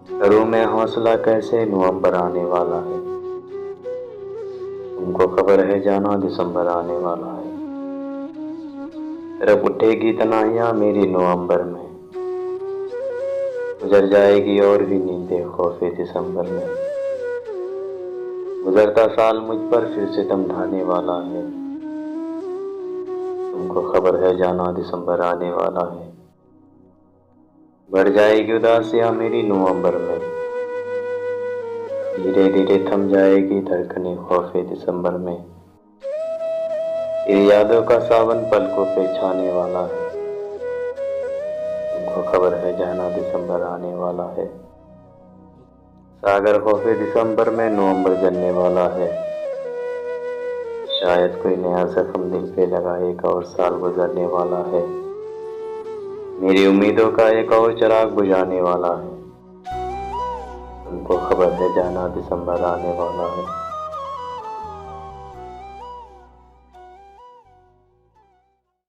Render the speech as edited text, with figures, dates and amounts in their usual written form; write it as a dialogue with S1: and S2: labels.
S1: करूँ मैं हौसला कैसे, नवंबर आने वाला है। तुमको खबर है जाना, दिसंबर आने वाला है। तरफ उठेगी तन्हाइयाँ मेरी नवंबर में, गुजर जाएगी और भी नींदें खौफे दिसंबर में। गुजरता साल मुझ पर फिर सितम ढाने वाला है। तुमको खबर है जाना, दिसंबर आने वाला है। बढ़ जाएगी उदासियाँ मेरी नवंबर में, धीरे धीरे थम जाएगी धड़कने खौफे दिसंबर में। ये यादों का सावन पलकों पे छाने वाला है। तुमको खबर है जाना, दिसंबर आने वाला है। सागर खौफे दिसंबर में नवंबर जलने वाला है। शायद कोई नया जख्म दिल पे लगा, एक और साल गुजरने वाला है। मेरी उम्मीदों का एक और चिराग बुझाने वाला है। तुमको खबर है जाना, दिसंबर आने वाला है।